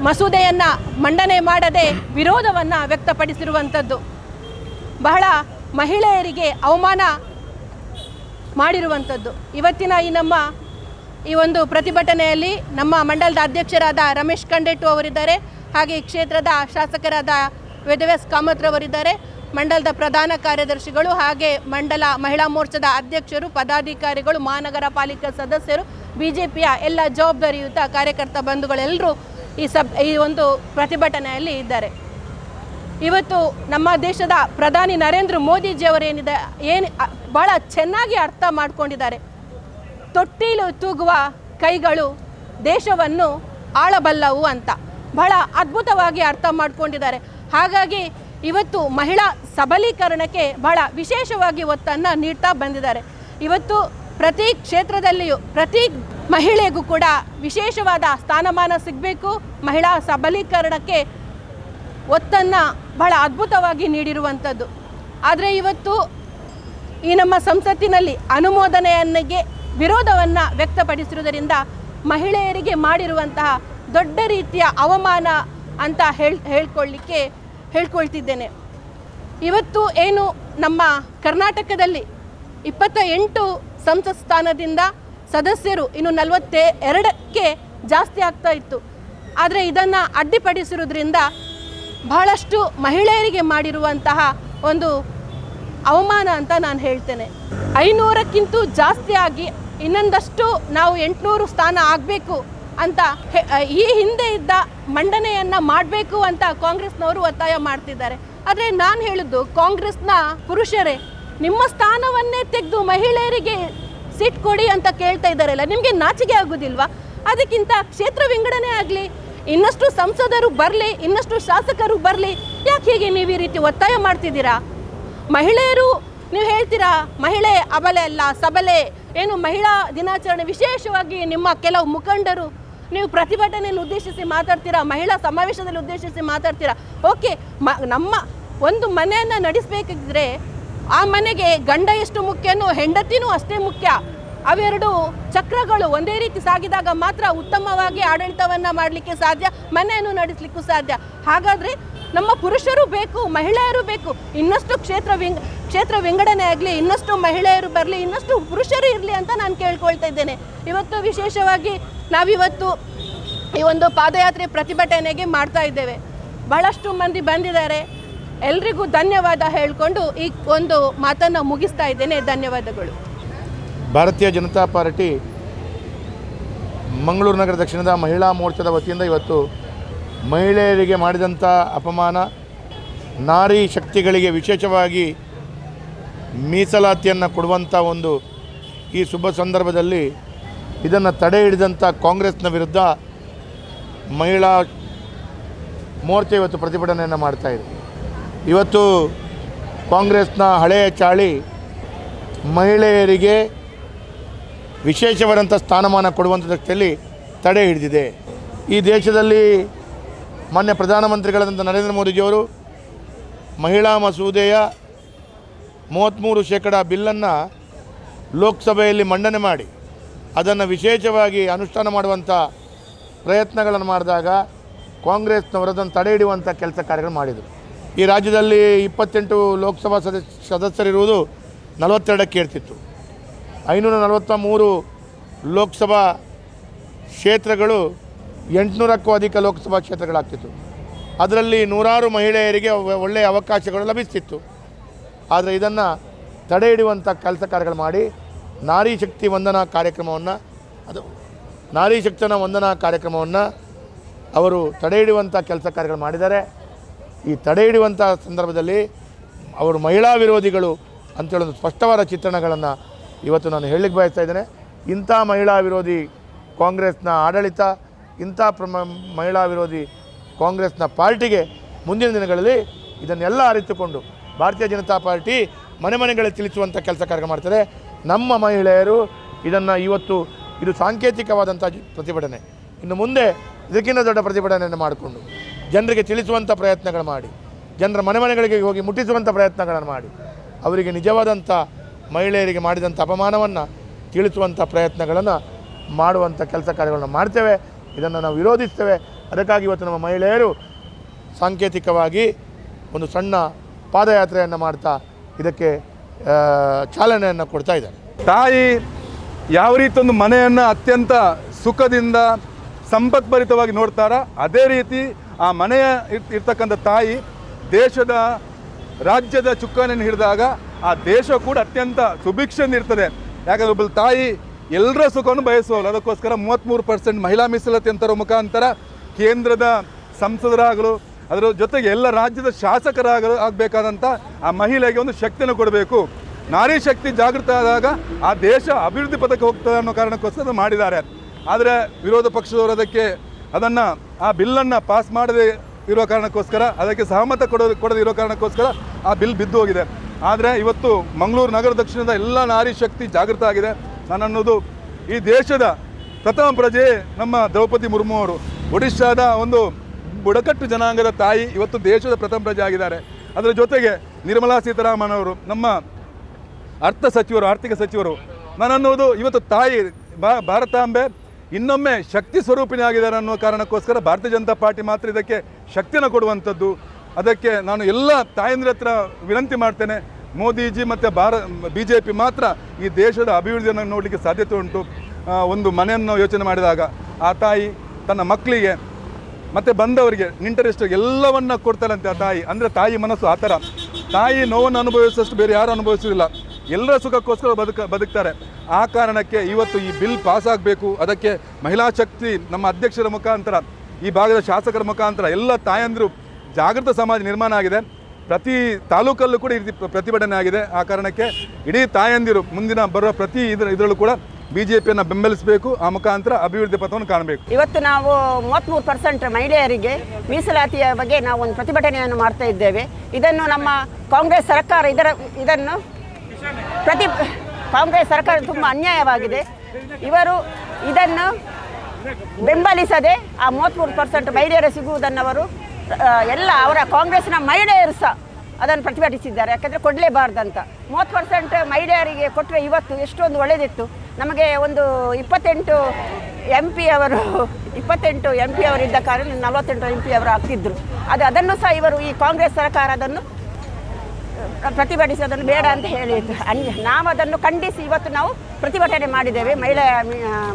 ಮಸೂದೆಯನ್ನು ಮಂಡನೆ ಮಾಡದೆ ವಿರೋಧವನ್ನು ವ್ಯಕ್ತಪಡಿಸಿರುವಂಥದ್ದು ಬಹಳ ಮಹಿಳೆಯರಿಗೆ ಅವಮಾನ ಮಾಡಿರುವಂಥದ್ದು. ಇವತ್ತಿನ ಈ ಒಂದು ಪ್ರತಿಭಟನೆಯಲ್ಲಿ ನಮ್ಮ ಮಂಡಲದ ಅಧ್ಯಕ್ಷರಾದ ರಮೇಶ್ ಕಂಡೆಟ್ಟು ಅವರಿದ್ದಾರೆ, ಹಾಗೆ ಈ ಕ್ಷೇತ್ರದ ಶಾಸಕರಾದ ವೇದವ್ಯಾಸ್ ಕಾಮತ್ರವರಿದ್ದಾರೆ, ಮಂಡಲದ ಪ್ರಧಾನ ಕಾರ್ಯದರ್ಶಿಗಳು, ಹಾಗೆ ಮಂಡಲ ಮಹಿಳಾ ಮೋರ್ಚಾದ ಅಧ್ಯಕ್ಷರು, ಪದಾಧಿಕಾರಿಗಳು, ಮಹಾನಗರ ಪಾಲಿಕೆ ಸದಸ್ಯರು, ಬಿಜೆಪಿಯ ಎಲ್ಲ ಜವಾಬ್ದಾರಿಯುತ ಕಾರ್ಯಕರ್ತ ಬಂಧುಗಳೆಲ್ಲರೂ ಈ ಒಂದು ಪ್ರತಿಭಟನೆಯಲ್ಲಿ ಇದ್ದಾರೆ. ಇವತ್ತು ನಮ್ಮ ದೇಶದ ಪ್ರಧಾನಿ ನರೇಂದ್ರ ಮೋದಿಜಿಯವರು ಭಾಳ ಚೆನ್ನಾಗಿ ಅರ್ಥ ಮಾಡ್ಕೊಂಡಿದ್ದಾರೆ. ತೊಟ್ಟಿಲು ತೂಗುವ ಕೈಗಳು ದೇಶವನ್ನು ಆಳಬಲ್ಲವು ಅಂತ ಬಹಳ ಅದ್ಭುತವಾಗಿ ಅರ್ಥ ಮಾಡ್ಕೊಂಡಿದ್ದಾರೆ. ಹಾಗಾಗಿ ಇವತ್ತು ಮಹಿಳಾ ಸಬಲೀಕರಣಕ್ಕೆ ಬಹಳ ವಿಶೇಷವಾಗಿ ಒತ್ತನ್ನು ನೀಡ್ತಾ ಬಂದಿದ್ದಾರೆ. ಇವತ್ತು ಪ್ರತಿ ಕ್ಷೇತ್ರದಲ್ಲಿಯೂ ಪ್ರತಿ ಮಹಿಳೆಗೂ ಕೂಡ ವಿಶೇಷವಾದ ಸ್ಥಾನಮಾನ ಸಿಗಬೇಕು, ಮಹಿಳಾ ಸಬಲೀಕರಣಕ್ಕೆ ಒತ್ತನ್ನು ಬಹಳ ಅದ್ಭುತವಾಗಿ ನೀಡಿರುವಂಥದ್ದು. ಆದರೆ ಇವತ್ತು ಈ ನಮ್ಮ ಸಂಸತ್ತಿನಲ್ಲಿ ಅನುಮೋದನೆಯನ್ನಿಗೆ ವಿರೋಧವನ್ನು ವ್ಯಕ್ತಪಡಿಸಿರುವುದರಿಂದ ಮಹಿಳೆಯರಿಗೆ ಮಾಡಿರುವಂತಹ ದೊಡ್ಡ ರೀತಿಯ ಅವಮಾನ ಅಂತ ಹೇಳ್ಕೊಳ್ತಿದ್ದೇನೆ. ಇವತ್ತು ಏನು ನಮ್ಮ ಕರ್ನಾಟಕದಲ್ಲಿ 28 ಸಂಸತ್ ಸ್ಥಾನದಿಂದ ಸದಸ್ಯರು ಇನ್ನು 42ಕ್ಕೆ ಜಾಸ್ತಿ ಆಗ್ತಾ ಇತ್ತು. ಆದರೆ ಇದನ್ನು ಅಡ್ಡಿಪಡಿಸಿರೋದ್ರಿಂದ ಬಹಳಷ್ಟು ಮಹಿಳೆಯರಿಗೆ ಮಾಡಿರುವಂತಹ ಒಂದು ಅವಮಾನ ಅಂತ ನಾನು ಹೇಳ್ತೇನೆ. 500ಕ್ಕಿಂತ ಜಾಸ್ತಿ ಆಗಿ ಇನ್ನೊಂದಷ್ಟು ನಾವು 800 ಸ್ಥಾನ ಆಗಬೇಕು ಅಂತ ಈ ಹಿಂದೆ ಇದ್ದ ಮಂಡನೆಯನ್ನು ಮಾಡಬೇಕು ಅಂತ ಕಾಂಗ್ರೆಸ್ನವರು ಒತ್ತಾಯ ಮಾಡ್ತಿದ್ದಾರೆ. ಆದರೆ ನಾನು ಹೇಳಿದ್ದು, ಕಾಂಗ್ರೆಸ್ನ ಪುರುಷರೇ ನಿಮ್ಮ ಸ್ಥಾನವನ್ನೇ ತೆಗೆದು ಮಹಿಳೆಯರಿಗೆ ಸೀಟ್ ಕೊಡಿ ಅಂತ ಕೇಳ್ತಾ ಇದ್ದಾರಲ್ಲ, ನಿಮಗೆ ನಾಚಿಕೆ ಆಗೋದಿಲ್ವಾ? ಅದಕ್ಕಿಂತ ಕ್ಷೇತ್ರ ವಿಂಗಡಣೆ ಆಗಲಿ, ಇನ್ನಷ್ಟು ಸಂಸದರು ಬರಲಿ, ಇನ್ನಷ್ಟು ಶಾಸಕರು ಬರಲಿ, ಯಾಕೆ ಹೀಗೆ ನೀವು ಈ ರೀತಿ ಒತ್ತಾಯ ಮಾಡ್ತಿದ್ದೀರಾ? ಮಹಿಳೆಯರು ನೀವು ಹೇಳ್ತೀರಾ ಮಹಿಳೆ ಅಬಲೆ ಅಲ್ಲ ಸಬಲೆ, ಏನು ಮಹಿಳಾ ದಿನಾಚರಣೆ ವಿಶೇಷವಾಗಿ ನಿಮ್ಮ ಕೆಲವು ಮುಖಂಡರು ನೀವು ಪ್ರತಿಭಟನೆಯನ್ನು ಉದ್ದೇಶಿಸಿ ಮಾತಾಡ್ತೀರಾ, ಮಹಿಳಾ ಸಮಾವೇಶದಲ್ಲಿ ಉದ್ದೇಶಿಸಿ ಮಾತಾಡ್ತೀರಾ. ಓಕೆ, ನಮ್ಮ ಒಂದು ಮನೆಯನ್ನು ನಡೆಸಬೇಕಿದ್ರೆ ಆ ಮನೆಗೆ ಗಂಡ ಎಷ್ಟು ಮುಖ್ಯನೋ ಹೆಂಡತಿನೂ ಅಷ್ಟೇ ಮುಖ್ಯ. ಅವೆರಡು ಚಕ್ರಗಳು ಒಂದೇ ರೀತಿ ಸಾಗಿದಾಗ ಮಾತ್ರ ಉತ್ತಮವಾಗಿ ಆಡಳಿತವನ್ನು ಮಾಡಲಿಕ್ಕೆ ಸಾಧ್ಯ, ಮನೆಯನ್ನು ನಡೆಸಲಿಕ್ಕೂ ಸಾಧ್ಯ. ಹಾಗಾದರೆ ನಮ್ಮ ಪುರುಷರು ಬೇಕು, ಮಹಿಳೆಯರು ಬೇಕು. ಇನ್ನಷ್ಟು ಕ್ಷೇತ್ರ ವಿಂಗಡಣೆ ಆಗಲಿ, ಇನ್ನಷ್ಟು ಮಹಿಳೆಯರು ಬರಲಿ, ಇನ್ನಷ್ಟು ಪುರುಷರು ಇರಲಿ ಅಂತ ನಾನು ಕೇಳ್ಕೊಳ್ತಾ ಇದ್ದೇನೆ. ಇವತ್ತು ವಿಶೇಷವಾಗಿ ನಾವಿವತ್ತು ಈ ಒಂದು ಪಾದಯಾತ್ರೆ ಪ್ರತಿಭಟನೆಗೆ ಮಾಡ್ತಾ ಇದ್ದೇವೆ. ಬಹಳಷ್ಟು ಮಂದಿ ಬಂದಿದ್ದಾರೆ. ಎಲ್ರಿಗೂ ಧನ್ಯವಾದ ಹೇಳಿಕೊಂಡು ಈ ಒಂದು ಮಾತನ್ನು ಮುಗಿಸ್ತಾ ಇದ್ದೇನೆ. ಧನ್ಯವಾದಗಳು. ಭಾರತೀಯ ಜನತಾ ಪಾರ್ಟಿ ಮಂಗಳೂರು ನಗರ ದಕ್ಷಿಣದ ಮಹಿಳಾ ಮೋರ್ಚಾದ ವತಿಯಿಂದ ಇವತ್ತು ಮಹಿಳೆಯರಿಗೆ ಮಾಡಿದಂಥ ಅಪಮಾನ, ನಾರಿ ಶಕ್ತಿಗಳಿಗೆ ವಿಶೇಷವಾಗಿ ಮೀಸಲಾತಿಯನ್ನು ಕೊಡುವಂಥ ಒಂದು ಈ ಶುಭ ಸಂದರ್ಭದಲ್ಲಿ ಇದನ್ನು ತಡೆ ಹಿಡಿದಂಥ ಕಾಂಗ್ರೆಸ್ನ ವಿರುದ್ಧ ಮಹಿಳಾ ಮೋರ್ಚೆ ಇವತ್ತು ಪ್ರತಿಭಟನೆಯನ್ನು ಮಾಡ್ತಾಯಿದೆ. ಇವತ್ತು ಕಾಂಗ್ರೆಸ್ನ ಹಳೆಯ ಚಾಳಿ ಮಹಿಳೆಯರಿಗೆ ವಿಶೇಷವಾದಂಥ ಸ್ಥಾನಮಾನ ಕೊಡುವಂಥ ದೃಷ್ಟಿಯಲ್ಲಿ ತಡೆ ಹಿಡಿದಿದೆ. ಈ ದೇಶದಲ್ಲಿ ಮಾನ್ಯ ಪ್ರಧಾನಮಂತ್ರಿಗಳಾದಂಥ ನರೇಂದ್ರ ಮೋದಿಜಿಯವರು ಮಹಿಳಾ ಮಸೂದೆಯ 33% ಬಿಲ್ಲನ್ನು ಲೋಕಸಭೆಯಲ್ಲಿ ಮಂಡನೆ ಮಾಡಿ ಅದನ್ನು ವಿಶೇಷವಾಗಿ ಅನುಷ್ಠಾನ ಮಾಡುವಂಥ ಪ್ರಯತ್ನಗಳನ್ನು ಮಾಡಿದಾಗ ಕಾಂಗ್ರೆಸ್ನವರು ಅದನ್ನು ತಡೆ ಹಿಡಿಯುವಂಥ ಕೆಲಸ ಕಾರ್ಯಗಳು ಮಾಡಿದರು. ಈ ರಾಜ್ಯದಲ್ಲಿ 28 ಲೋಕಸಭಾ ಸದಸ್ಯರಿರುವುದು 42ಕ್ಕೆ ಏರ್ತಿತ್ತು. 543 ಲೋಕಸಭಾ ಕ್ಷೇತ್ರಗಳು 800ಕ್ಕೂ ಅಧಿಕ ಲೋಕಸಭಾ ಕ್ಷೇತ್ರಗಳಾಗ್ತಿತ್ತು. ಅದರಲ್ಲಿ ನೂರಾರು ಮಹಿಳೆಯರಿಗೆ ಒಳ್ಳೆಯ ಅವಕಾಶಗಳು ಲಭಿಸ್ತಿತ್ತು. ಆದರೆ ಇದನ್ನು ತಡೆ ಹಿಡಿಯುವಂಥ ಕೆಲಸ ಕಾರ್ಯಗಳು ಮಾಡಿ ನಾರಿ ಶಕ್ತಿ ವಂದನಾ ಕಾರ್ಯಕ್ರಮವನ್ನು ಅವರು ತಡೆ ಹಿಡಿಯುವಂಥ ಕೆಲಸ ಕಾರ್ಯಗಳು ಮಾಡಿದ್ದಾರೆ. ಈ ತಡೆ ಹಿಡಿಯುವಂಥ ಸಂದರ್ಭದಲ್ಲಿ ಅವರು ಮಹಿಳಾ ವಿರೋಧಿಗಳು ಅಂತೇಳಿ ಒಂದು ಸ್ಪಷ್ಟವಾದ ಚಿತ್ರಣಗಳನ್ನು ಇವತ್ತು ನಾನು ಹೇಳಲಿಕ್ಕೆ ಬಯಸ್ತಾ ಇದ್ದೇನೆ. ಇಂಥ ಮಹಿಳಾ ವಿರೋಧಿ ಕಾಂಗ್ರೆಸ್ನ ಆಡಳಿತ, ಇಂಥ ಮಹಿಳಾ ವಿರೋಧಿ ಕಾಂಗ್ರೆಸ್ನ ಪಾರ್ಟಿಗೆ ಮುಂದಿನ ದಿನಗಳಲ್ಲಿ ಇದನ್ನೆಲ್ಲ ಅರಿತುಕೊಂಡು ಭಾರತೀಯ ಜನತಾ ಪಾರ್ಟಿ ಮನೆ ಮನೆಗಳಲ್ಲಿ ತಿಳಿಸುವಂಥ ಕೆಲಸ ಕಾರ್ಯ ಮಾಡ್ತಾರೆ. ನಮ್ಮ ಮಹಿಳೆಯರು ಇದನ್ನು ಇವತ್ತು ಇದು ಸಾಂಕೇತಿಕವಾದಂಥ ಪ್ರತಿಭಟನೆ, ಇನ್ನು ಮುಂದೆ ಇದಕ್ಕಿಂತ ದೊಡ್ಡ ಪ್ರತಿಭಟನೆಯನ್ನು ಮಾಡಿಕೊಂಡು ಜನರಿಗೆ ತಿಳಿಸುವಂಥ ಪ್ರಯತ್ನಗಳು ಮಾಡಿ, ಜನರ ಮನೆ ಮನೆಗಳಿಗೆ ಹೋಗಿ ಮುಟ್ಟಿಸುವಂಥ ಪ್ರಯತ್ನಗಳನ್ನು ಮಾಡಿ, ಅವರಿಗೆ ನಿಜವಾದಂಥ ಮಹಿಳೆಯರಿಗೆ ಮಾಡಿದಂಥ ಅಪಮಾನವನ್ನು ತಿಳಿಸುವಂಥ ಪ್ರಯತ್ನಗಳನ್ನು ಮಾಡುವಂಥ ಕೆಲಸ ಕಾರ್ಯಗಳನ್ನು ಮಾಡ್ತೇವೆ. ಇದನ್ನು ನಾವು ವಿರೋಧಿಸ್ತೇವೆ. ಅದಕ್ಕಾಗಿ ಇವತ್ತು ನಮ್ಮ ಮಹಿಳೆಯರು ಸಾಂಕೇತಿಕವಾಗಿ ಒಂದು ಸಣ್ಣ ಪಾದಯಾತ್ರೆಯನ್ನು ಮಾಡ್ತಾ ಇದಕ್ಕೆ ಚಾಲನೆಯನ್ನು ಕೊಡ್ತಾ ಇದ್ದಾರೆ. ತಾಯಿ ಯಾವ ರೀತಿ ಒಂದು ಮನೆಯನ್ನು ಅತ್ಯಂತ ಸುಖದಿಂದ ಸಂಪತ್ಭರಿತವಾಗಿ ನೋಡ್ತಾರ, ಅದೇ ರೀತಿ ಆ ಮನೆಯ ಇರ್ತಕ್ಕಂಥ ತಾಯಿ ದೇಶದ ರಾಜ್ಯದ ಚುಕ್ಕಾಣಿಯನ್ನು ಹಿಡಿದಾಗ ಆ ದೇಶ ಕೂಡ ಅತ್ಯಂತ ಸುಭಿಕ್ಷೆಯಿಂದ ಇರ್ತದೆ. ಯಾಕಂದರೆ ಒಬ್ಬ ತಾಯಿ ಎಲ್ಲರ ಸುಖವನ್ನು ಬಯಸುವಲ್ಲ, ಅದಕ್ಕೋಸ್ಕರ 33% ಮಹಿಳಾ ಮೀಸಲಾತಿ ಅಂತರ ಮುಖಾಂತರ ಕೇಂದ್ರದ ಸಂಸದರಾಗಲು ಅದರ ಜೊತೆಗೆ ಎಲ್ಲ ರಾಜ್ಯದ ಶಾಸಕರಾಗಲು ಆಗಬೇಕಾದಂಥ ಆ ಮಹಿಳೆಗೆ ಒಂದು ಶಕ್ತಿಯನ್ನು ಕೊಡಬೇಕು. ನಾರಿ ಶಕ್ತಿ ಜಾಗೃತ ಆದಾಗ ಆ ದೇಶ ಅಭಿವೃದ್ಧಿ ಪಥಕ್ಕೆ ಹೋಗ್ತದೆ ಅನ್ನೋ ಕಾರಣಕ್ಕೋಸ್ಕರ ಮಾಡಿದ್ದಾರೆ. ಆದರೆ ವಿರೋಧ ಪಕ್ಷದವರು ಅದನ್ನು ಆ ಬಿಲ್ಲನ್ನು ಪಾಸ್ ಮಾಡದೇ ಇರೋ ಕಾರಣಕ್ಕೋಸ್ಕರ, ಅದಕ್ಕೆ ಸಹಮತ ಕೊಡದೇ ಇರೋ ಕಾರಣಕ್ಕೋಸ್ಕರ ಆ ಬಿಲ್ ಬಿದ್ದು ಹೋಗಿದೆ. ಆದರೆ ಇವತ್ತು ಮಂಗಳೂರು ನಗರ ದಕ್ಷಿಣದ ಎಲ್ಲ ನಾರಿ ಶಕ್ತಿ ಜಾಗೃತ ಆಗಿದೆ. ನಾನನ್ನೋದು ಈ ದೇಶದ ಪ್ರಥಮ ಪ್ರಜೆ ನಮ್ಮ ದ್ರೌಪದಿ ಮುರ್ಮು ಅವರು, ಒಡಿಶಾದ ಒಂದು ಬುಡಕಟ್ಟು ಜನಾಂಗದ ತಾಯಿ ಇವತ್ತು ದೇಶದ ಪ್ರಥಮ ಪ್ರಜೆ ಆಗಿದ್ದಾರೆ. ಅದರ ಜೊತೆಗೆ ನಿರ್ಮಲಾ ಸೀತಾರಾಮನ್ ಅವರು, ನಮ್ಮ ಆರ್ಥಿಕ ಸಚಿವರು. ನಾನನ್ನೋದು ಇವತ್ತು ತಾಯಿ ಭಾರತಾಂಬೆ ಇನ್ನೊಮ್ಮೆ ಶಕ್ತಿ ಸ್ವರೂಪಿಣಿ ಆಗಿದ್ದಾರೆ ಅನ್ನೋ ಕಾರಣಕ್ಕೋಸ್ಕರ ಭಾರತೀಯ ಜನತಾ ಪಾರ್ಟಿ ಮಾತ್ರ ಇದಕ್ಕೆ ಶಕ್ತಿಯನ್ನು ಕೊಡುವಂಥದ್ದು. ಅದಕ್ಕೆ ನಾನು ಎಲ್ಲ ತಾಯಂದಿರ ಹತ್ರ ವಿನಂತಿ ಮಾಡ್ತೇನೆ, ಮೋದಿಜಿ ಮತ್ತು BJP ಮಾತ್ರ ಈ ದೇಶದ ಅಭಿವೃದ್ಧಿಯನ್ನು ನೋಡಲಿಕ್ಕೆ ಸಾಧ್ಯತೆ ಉಂಟು. ಒಂದು ಮನೆಯನ್ನು ಯೋಚನೆ ಮಾಡಿದಾಗ ಆ ತಾಯಿ ತನ್ನ ಮಕ್ಕಳಿಗೆ ಮತ್ತು ಬಂದವರಿಗೆ ನಿಂಟರೆಸ್ಟ್ ಎಲ್ಲವನ್ನ ಕೊಡ್ತಾರಂತೆ ಆ ತಾಯಿ. ಅಂದರೆ ತಾಯಿ ಮನಸ್ಸು ಆ ಥರ. ತಾಯಿ ನೋವನ್ನು ಅನುಭವಿಸೋಷ್ಟು ಬೇರೆ ಯಾರು ಅನುಭವಿಸೋದಿಲ್ಲ. ಎಲ್ಲರ ಸುಖಕ್ಕೋಸ್ಕರ ಬದುಕ್ತಾರೆ. ಆ ಕಾರಣಕ್ಕೆ ಇವತ್ತು ಈ ಬಿಲ್ ಪಾಸ್ ಆಗಬೇಕು. ಅದಕ್ಕೆ ಮಹಿಳಾ ಶಕ್ತಿ ನಮ್ಮ ಅಧ್ಯಕ್ಷರ ಮುಖಾಂತರ, ಈ ಭಾಗದ ಶಾಸಕರ ಮುಖಾಂತರ ಎಲ್ಲ ತಾಯಂದಿರು ಜಾಗೃತ ಸಮಾಜ ನಿರ್ಮಾಣ ಆಗಿದೆ. ಪ್ರತಿ ತಾಲೂಕಲ್ಲೂ ಕೂಡ ಈ ರೀತಿ ಪ್ರತಿಭಟನೆ ಆಗಿದೆ. ಆ ಕಾರಣಕ್ಕೆ ಇಡೀ ತಾಯಂದಿರು ಮುಂದಿನ ಬರುವ ಪ್ರತಿ ಇದರಲ್ಲೂ ಕೂಡ BJPಯನ್ನು ಬೆಂಬಲಿಸಬೇಕು. ಆ ಮುಖಾಂತರ ಅಭಿವೃದ್ಧಿ ಪಥವನ್ನು ಕಾಣಬೇಕು. ಇವತ್ತು ನಾವು 33% ಮಹಿಳೆಯರಿಗೆ ಮೀಸಲಾತಿಯ ಬಗ್ಗೆ ನಾವು ಒಂದು ಪ್ರತಿಭಟನೆಯನ್ನು ಮಾಡ್ತಾ ಇದ್ದೇವೆ. ಇದನ್ನು ನಮ್ಮ ಕಾಂಗ್ರೆಸ್ ಸರ್ಕಾರ ಇದನ್ನು ಕಾಂಗ್ರೆಸ್ ಸರ್ಕಾರ ತುಂಬ ಅನ್ಯಾಯವಾಗಿದೆ. ಇವರು ಇದನ್ನು ಬೆಂಬಲಿಸದೆ ಆ 33% ಮಹಿಳೆಯರು ಸಿಗುವುದನ್ನು ಅವರು ಎಲ್ಲ ಅವರ ಕಾಂಗ್ರೆಸ್ನ ಮಹಿಳೆಯರು ಸಹ ಅದನ್ನು ಪ್ರತಿಭಟಿಸಿದ್ದಾರೆ. ಯಾಕಂದರೆ ಕೊಡಲೇಬಾರ್ದಂತ. 30% ಮಹಿಳೆಯರಿಗೆ ಕೊಟ್ಟರೆ ಇವತ್ತು ಎಷ್ಟೊಂದು ಒಳ್ಳೆಯದಿತ್ತು. ನಮಗೆ ಒಂದು 28 MP ಅವರು ಇದ್ದ ಕಾರಣ 48 MP ಅವರು ಆಗ್ತಿದ್ದರು. ಅದನ್ನು ಸಹ ಇವರು ಈ ಕಾಂಗ್ರೆಸ್ ಸರ್ಕಾರ ಅದನ್ನು ಪ್ರತಿಭಟಿಸಿ ಅದನ್ನು ಬೇಡ ಅಂತ ಹೇಳಿದ್ದು. ನಾವು ಅದನ್ನು ಖಂಡಿಸಿ ಇವತ್ತು ನಾವು ಪ್ರತಿಭಟನೆ ಮಾಡಿದ್ದೇವೆ.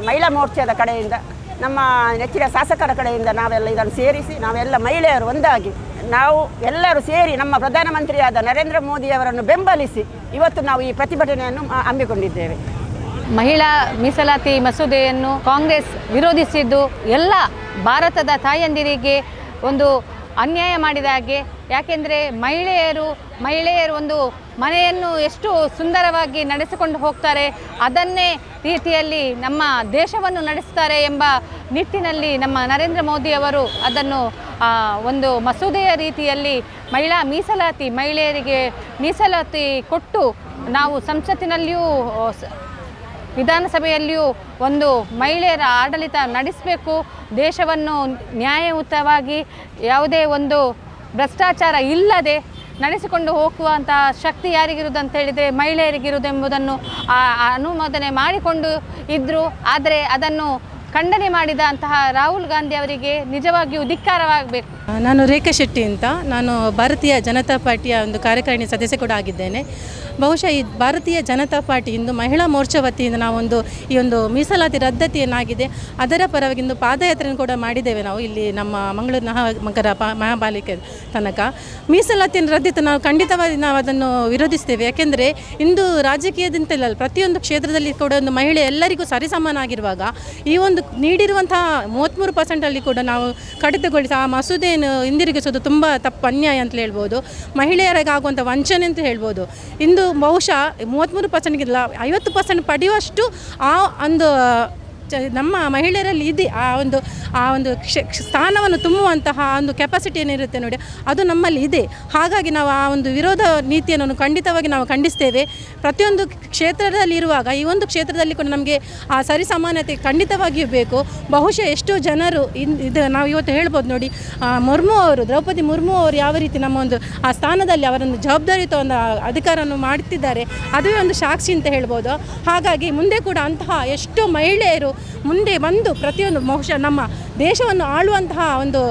ಮಹಿಳಾ ಮೋರ್ಚಾದ ಕಡೆಯಿಂದ, ನಮ್ಮ ನೆಚ್ಚಿನ ಶಾಸಕರ ಕಡೆಯಿಂದ ನಾವೆಲ್ಲ ಇದನ್ನು ಸೇರಿಸಿ ನಾವೆಲ್ಲ ಮಹಿಳೆಯರು ಒಂದಾಗಿ ನಾವು ಎಲ್ಲರೂ ಸೇರಿ ನಮ್ಮ ಪ್ರಧಾನಮಂತ್ರಿಯಾದ ನರೇಂದ್ರ ಮೋದಿ ಅವರನ್ನು ಬೆಂಬಲಿಸಿ ಇವತ್ತು ನಾವು ಈ ಪ್ರತಿಭಟನೆಯನ್ನು ಹಮ್ಮಿಕೊಂಡಿದ್ದೇವೆ. ಮಹಿಳಾ ಮೀಸಲಾತಿ ಮಸೂದೆಯನ್ನು ಕಾಂಗ್ರೆಸ್ ವಿರೋಧಿಸಿದ್ದು ಎಲ್ಲ ಭಾರತದ ತಾಯಂದಿರಿಗೆ ಒಂದು ಅನ್ಯಾಯ ಮಾಡಿದ ಹಾಗೆ. ಯಾಕೆಂದರೆ ಮಹಿಳೆಯರು ಒಂದು ಮನೆಯನ್ನು ಎಷ್ಟು ಸುಂದರವಾಗಿ ನಡೆಸಿಕೊಂಡು ಹೋಗ್ತಾರೆ, ಅದನ್ನೇ ರೀತಿಯಲ್ಲಿ ನಮ್ಮ ದೇಶವನ್ನು ನಡೆಸ್ತಾರೆ ಎಂಬ ನಿಟ್ಟಿನಲ್ಲಿ ನಮ್ಮ ನರೇಂದ್ರ ಮೋದಿ ಅವರು ಅದನ್ನು ಒಂದು ಮಸೂದೆಯ ರೀತಿಯಲ್ಲಿ ಮಹಿಳೆಯರಿಗೆ ಮೀಸಲಾತಿ ಕೊಟ್ಟು ನಾವು ಸಂಸತ್ತಿನಲ್ಲಿಯೂ ವಿಧಾನಸಭೆಯಲ್ಲಿಯೂ ಒಂದು ಮಹಿಳೆಯರ ಆಡಳಿತ ನಡೆಸಬೇಕು. ದೇಶವನ್ನು ನ್ಯಾಯಯುತವಾಗಿ ಯಾವುದೇ ಒಂದು ಭ್ರಷ್ಟಾಚಾರ ಇಲ್ಲದೆ ನಡೆಸಿಕೊಂಡು ಹೋಗುವಂಥ ಶಕ್ತಿ ಯಾರಿಗಿರುವುದು ಅಂತ ಹೇಳಿದರೆ ಮಹಿಳೆಯರಿಗಿರುವುದು ಎಂಬುದನ್ನು ಅನುಮೋದನೆ ಮಾಡಿಕೊಂಡು ಇದ್ದರು. ಆದರೆ ಅದನ್ನು ಖಂಡನೆ ಮಾಡಿದಂತಹ ರಾಹುಲ್ ಗಾಂಧಿ ಅವರಿಗೆ ನಿಜವಾಗಿಯೂ ಧಿಕ್ಕಾರವಾಗಬೇಕು. ನಾನು ರೇಖಾ ಶೆಟ್ಟಿ ಅಂತ, ನಾನು ಭಾರತೀಯ ಜನತಾ ಪಾರ್ಟಿಯ ಒಂದು ಕಾರ್ಯಕಾರಿಣಿ ಸದಸ್ಯೆ ಕೂಡ ಆಗಿದ್ದೇನೆ. ಬಹುಶಃ ಈ ಭಾರತೀಯ ಜನತಾ ಪಾರ್ಟಿ ಇಂದು ಮಹಿಳಾ ಮೋರ್ಚಾ ವತಿಯಿಂದ ನಾವೊಂದು ಈ ಒಂದು ಮೀಸಲಾತಿ ರದ್ದತಿಯನ್ನಾಗಿದೆ ಅದರ ಪರವಾಗಿ ಇಂದು ಪಾದಯಾತ್ರೆಯನ್ನು ಕೂಡ ಮಾಡಿದ್ದೇವೆ. ನಾವು ಇಲ್ಲಿ ನಮ್ಮ ಮಂಗಳೂರು ಮಹಾಪಾಲಿಕೆ ತನಕ ಮೀಸಲಾತಿಯನ್ನು ರದ್ದಿತ ನಾವು ಖಂಡಿತವಾಗಿ ನಾವು ಅದನ್ನು ವಿರೋಧಿಸ್ತೇವೆ. ಯಾಕೆಂದರೆ ಇಂದು ರಾಜಕೀಯದಿಂತಲ್ಲ, ಪ್ರತಿಯೊಂದು ಕ್ಷೇತ್ರದಲ್ಲಿ ಕೂಡ ಒಂದು ಮಹಿಳೆ ಎಲ್ಲರಿಗೂ ಸರಿಸಮಾನಾಗಿರುವಾಗ ಈ ಒಂದು ನೀಡಿರುವಂತಹ 33% ಕೂಡ ನಾವು ಕಡಿತಗೊಳಿಸಿ ಆ ಮಸೂದೆಯನ್ನು ಹಿಂದಿರುಗಿಸೋದು ತುಂಬ ತಪ್ಪು, ಅನ್ಯಾಯ ಅಂತ ಹೇಳ್ಬೋದು. ಮಹಿಳೆಯರಿಗೆ ಆಗುವಂಥ ವಂಚನೆ ಅಂತ ಹೇಳ್ಬೋದು. ಇಂದು ಬಹುಶಃ 33%ಗಿಲ್ಲ 50% ಪಡೆಯುವಷ್ಟು ಆ ಒಂದು ನಮ್ಮ ಮಹಿಳೆಯರಲ್ಲಿ ಇದೆ. ಆ ಒಂದು ಸ್ಥಾನವನ್ನು ತುಂಬುವಂತಹ ಒಂದು ಕೆಪಾಸಿಟಿ ಏನಿರುತ್ತೆ ನೋಡಿ, ಅದು ನಮ್ಮಲ್ಲಿ ಇದೆ. ಹಾಗಾಗಿ ನಾವು ಆ ಒಂದು ವಿರೋಧ ನೀತಿಯನ್ನು ಖಂಡಿತವಾಗಿ ನಾವು ಖಂಡಿಸ್ತೇವೆ. ಪ್ರತಿಯೊಂದು ಕ್ಷೇತ್ರದಲ್ಲಿ ಇರುವಾಗ ಈ ಒಂದು ಕ್ಷೇತ್ರದಲ್ಲಿ ಕೂಡ ನಮಗೆ ಆ ಸರಿಸಮಾನತೆ ಖಂಡಿತವಾಗಿಯೂ ಬೇಕು. ಬಹುಶಃ ಎಷ್ಟೋ ಜನರು ಇದು ನಾವು ಇವತ್ತು ಹೇಳ್ಬೋದು ನೋಡಿ, ದ್ರೌಪದಿ ಮುರ್ಮು ಅವರು ಯಾವ ರೀತಿ ನಮ್ಮ ಒಂದು ಆ ಸ್ಥಾನದಲ್ಲಿ ಅವರನ್ನು ಜವಾಬ್ದಾರಿಯುತ ಒಂದು ಅಧಿಕಾರವನ್ನು ಮಾಡುತ್ತಿದ್ದಾರೆ, ಅದುವೇ ಒಂದು ಸಾಕ್ಷಿ ಅಂತ ಹೇಳ್ಬೋದು. ಹಾಗಾಗಿ ಮುಂದೆ ಕೂಡ ಅಂತಹ ಎಷ್ಟೋ ಮಹಿಳೆಯರು ಮುಂದೆ ಬಂದು ಪ್ರತಿಯೊಂದು ಬಹುಶಃ ನಮ್ಮ ದೇಶವನ್ನು ಆಳುವಂತಹ ಒಂದು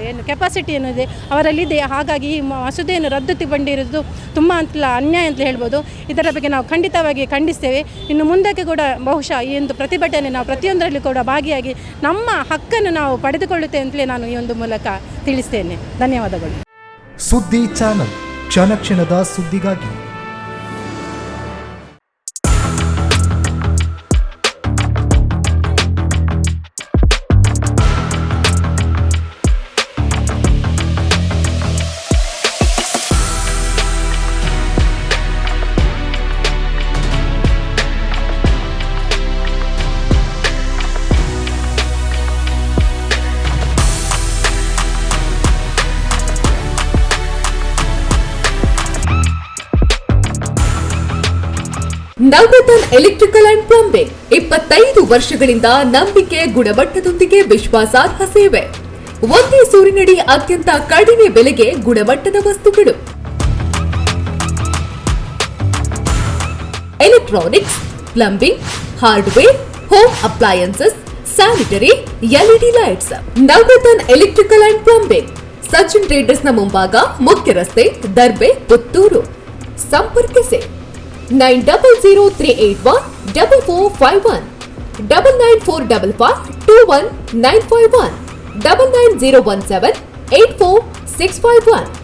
ಏನು ಕೆಪಾಸಿಟಿ ಏನಿದೆ ಅವರಲ್ಲಿದೆ. ಹಾಗಾಗಿ ಈ ಮಸೂದೆಯನ್ನು ರದ್ದುಗೊಂಡಿರೋದು ತುಂಬ ಅನ್ಯಾಯ ಅಂತ ಹೇಳ್ಬೋದು. ಇದರ ಬಗ್ಗೆ ನಾವು ಖಂಡಿತವಾಗಿ ಖಂಡಿಸ್ತೇವೆ. ಇನ್ನು ಮುಂದಕ್ಕೆ ಕೂಡ ಬಹುಶಃ ಈ ಒಂದು ಪ್ರತಿಭಟನೆ ನಾವು ಪ್ರತಿಯೊಂದರಲ್ಲಿ ಕೂಡ ಭಾಗಿಯಾಗಿ ನಮ್ಮ ಹಕ್ಕನ್ನು ನಾವು ಪಡೆದುಕೊಳ್ಳುತ್ತೇವೆ ಅಂತಲೇ ನಾನು ಈ ಒಂದು ಮೂಲಕ ತಿಳಿಸ್ತೇನೆ. ಧನ್ಯವಾದಗಳು. ಸುದ್ದಿ ಚಾನಲ್, ಕ್ಷಣ ಕ್ಷಣದ ಸುದ್ದಿಗಾಗಿ. ನವರತ್ನ ಎಲೆಕ್ಟ್ರಿಕಲ್ ಅಂಡ್ ಪ್ಲಂಬಿಂಗ್ 25 ವರ್ಷಗಳಿಂದ ನಂಬಿಕೆ, ಗುಣಮಟ್ಟದೊಂದಿಗೆ ವಿಶ್ವಾಸಾರ್ಹ ಸೇವೆ. ಒಂದೇ ಸೂರಿನಡಿ ಅತ್ಯಂತ ಕಡಿಮೆ ಬೆಲೆಗೆ ಗುಣಮಟ್ಟದ ವಸ್ತುಗಳು. Electronics, plumbing, hardware, home appliances, sanitary, LED lights. Navaratna electrical and plumbing, Sachin ಟ್ರೇಡರ್ಸ್ನ ಮುಂಭಾಗ, ಮುಖ್ಯ ರಸ್ತೆ, ದರ್ಬೆ, ಪುತ್ತೂರು. ಸಂಪರ್ಕಿಸಿ 9003814451 9945521951 990178461.